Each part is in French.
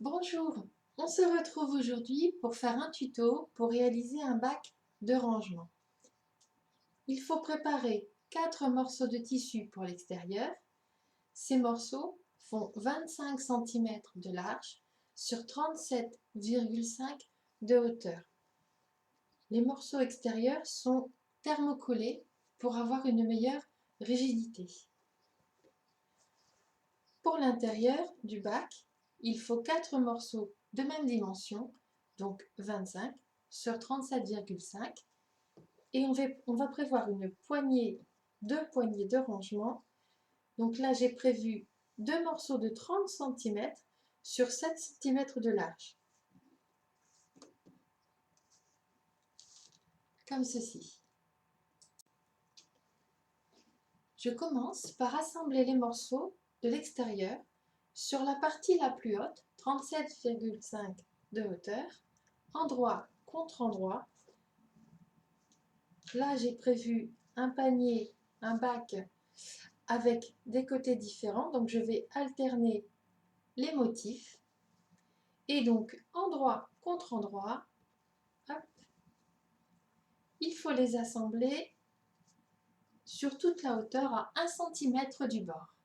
Bonjour, on se retrouve aujourd'hui pour faire un tuto pour réaliser un bac de rangement. Il faut préparer 4 morceaux de tissu pour l'extérieur. Ces morceaux font 25 cm de large sur 37,5 de hauteur. Les morceaux extérieurs sont thermocollés pour avoir une meilleure rigidité. Pour l'intérieur du bac, il faut 4 morceaux de même dimension, donc 25 sur 37,5, et on va prévoir deux poignées de rangement. Donc là, j'ai prévu deux morceaux de 30 cm sur 7 cm de large, comme ceci. Je commence par assembler les morceaux de l'extérieur sur la partie la plus haute, 37,5 de hauteur, endroit contre endroit. Là, j'ai prévu un panier, un bac avec des côtés différents, donc je vais alterner les motifs. Et donc, endroit contre endroit, hop, il faut les assembler sur toute la hauteur à 1 cm du bord.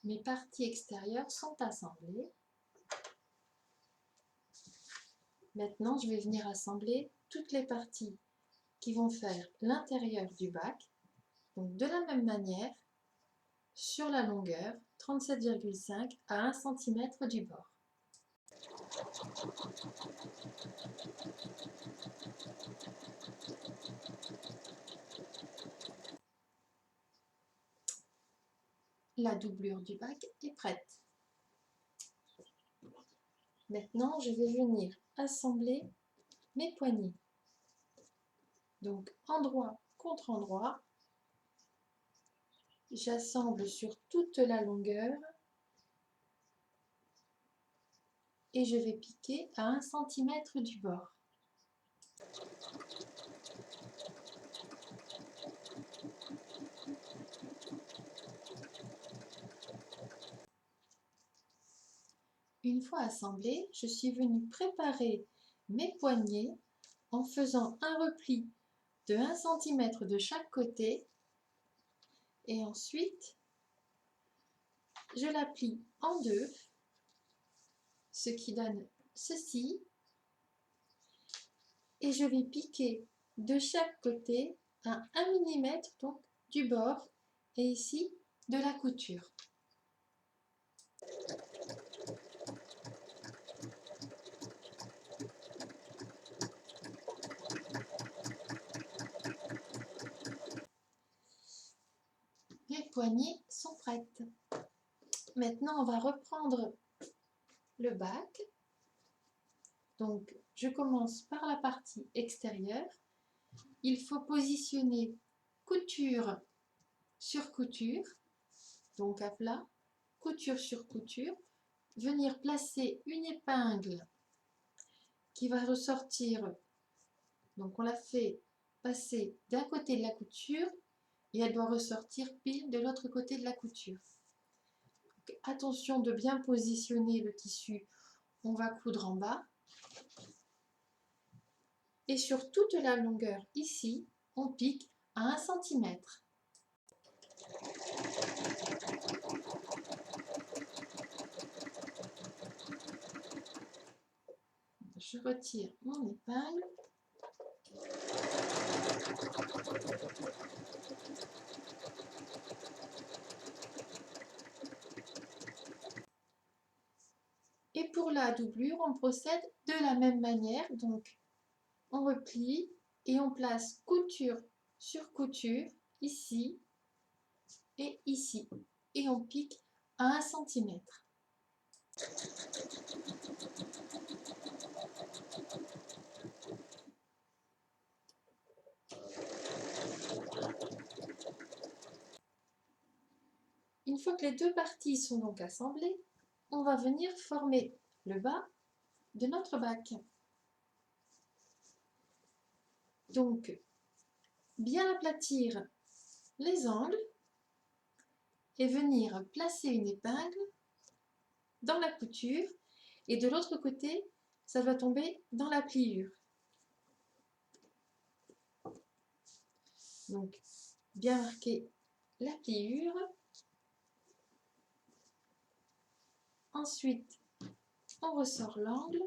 Mes parties extérieures sont assemblées. Maintenant, je vais venir assembler toutes les parties qui vont faire l'intérieur du bac. Donc, de la même manière, sur la longueur, 37,5 à 1 cm du bord. La doublure du bac est prête. Maintenant, je vais venir assembler mes poignées. Donc, endroit contre endroit, j'assemble sur toute la longueur et je vais piquer à 1 cm du bord. Une fois assemblé, je suis venue préparer mes poignées en faisant un repli de 1 cm de chaque côté et ensuite je la plie en deux, ce qui donne ceci, et je vais piquer de chaque côté à 1 mm donc du bord et ici de la couture. Les poignées sont prêtes. Maintenant, on va reprendre le bac. Donc, je commence par la partie extérieure. Il faut positionner couture sur couture, donc à plat, couture sur couture, venir placer une épingle qui va ressortir, donc on la fait passer d'un côté de la couture et elle doit ressortir pile de l'autre côté de la couture. Donc, attention de bien positionner le tissu, on va coudre en bas. Et sur toute la longueur ici, on pique à 1 cm. Je retire mon épingle. Et pour la doublure, on procède de la même manière. Donc, on replie et on place couture sur couture, ici et ici. Et on pique à 1 cm. Une fois que les deux parties sont donc assemblées, on va venir former le bas de notre bac. Donc, bien aplatir les angles et venir placer une épingle dans la couture, et de l'autre côté, ça doit tomber dans la pliure. Donc, bien marquer la pliure. Ensuite, on ressort l'angle.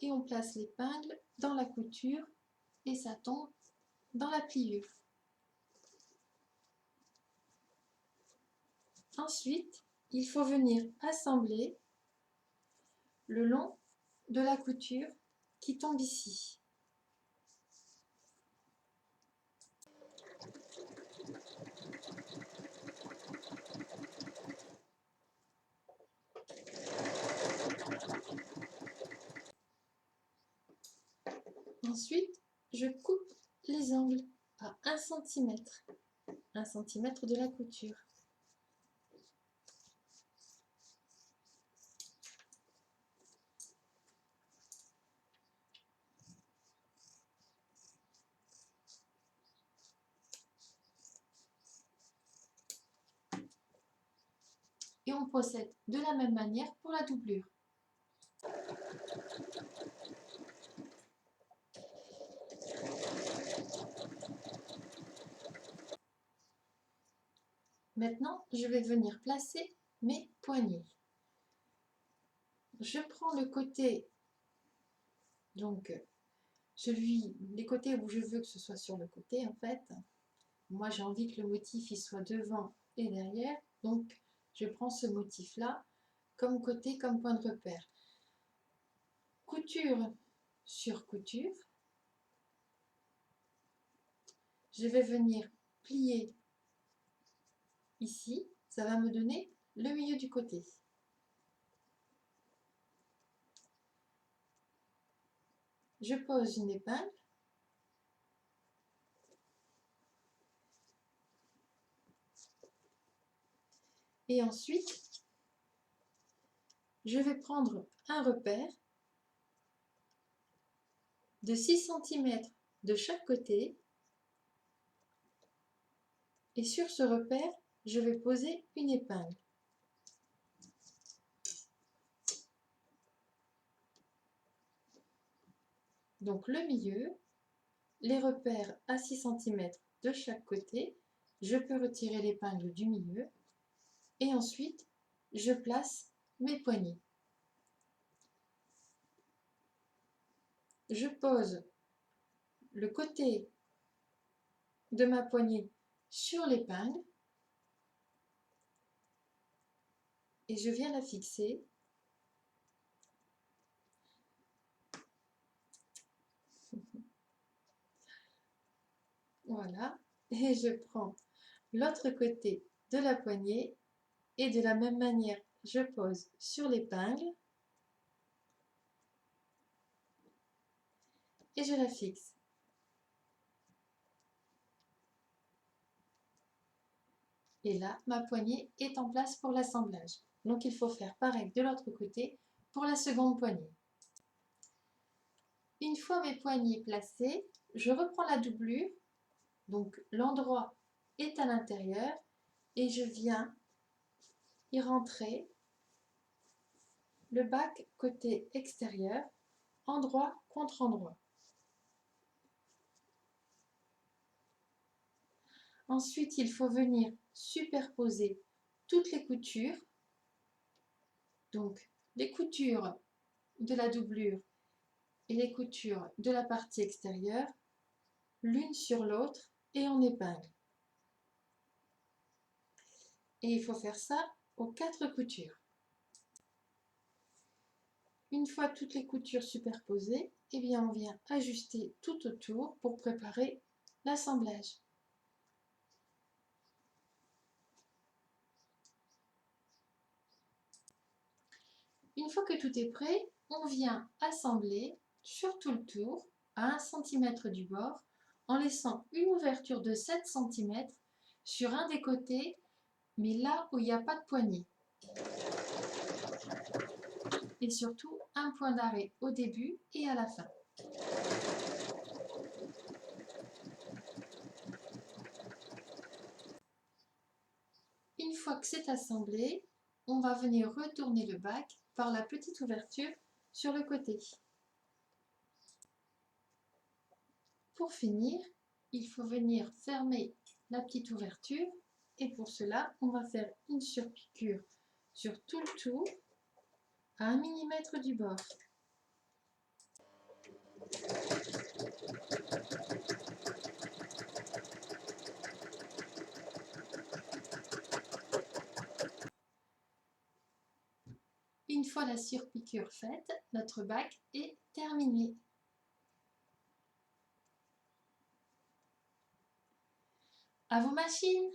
Et on place l'épingle dans la couture et ça tombe dans la pliure. Ensuite, il faut venir assembler le long de la couture qui tombe ici. Ensuite, je coupe les angles à 1 cm de la couture. Et on procède de la même manière pour la doublure. Maintenant, je vais venir placer mes poignets. Je prends le côté, donc les côtés où je veux que ce soit sur le côté en fait. Moi j'ai envie que le motif il soit devant et derrière, donc je prends ce motif là comme côté, comme point de repère. Couture sur couture, je vais venir plier ici, ça va me donner le milieu du côté. Je pose une épingle. Et ensuite, je vais prendre un repère de 6 cm de chaque côté. Et sur ce repère, je vais poser une épingle. Donc le milieu, les repères à 6 cm de chaque côté, je peux retirer l'épingle du milieu et ensuite je place mes poignets. Je pose le côté de ma poignée sur l'épingle et je viens la fixer. Voilà, et je prends l'autre côté de la poignée et de la même manière, je pose sur l'épingle et je la fixe. Et là, ma poignée est en place pour l'assemblage. Donc il faut faire pareil de l'autre côté pour la seconde poignée. Une fois mes poignées placées, je reprends la doublure. Donc l'endroit est à l'intérieur et je viens y rentrer le bac côté extérieur, endroit contre endroit. Ensuite, il faut venir superposer toutes les coutures. Donc les coutures de la doublure et les coutures de la partie extérieure, l'une sur l'autre et en épingle. Et il faut faire ça aux 4 coutures. Une fois toutes les coutures superposées, eh bien on vient ajuster tout autour pour préparer l'assemblage. Une fois que tout est prêt, on vient assembler sur tout le tour à 1 cm du bord en laissant une ouverture de 7 cm sur un des côtés, mais là où il n'y a pas de poignée. Et surtout, un point d'arrêt au début et à la fin. Une fois que c'est assemblé, on va venir retourner le bac par la petite ouverture sur le côté. Pour finir, il faut venir fermer la petite ouverture et pour cela, on va faire une surpiqûre sur tout le tour à 1 mm du bord. Une fois la surpiqûre faite, notre bac est terminé. À vos machines!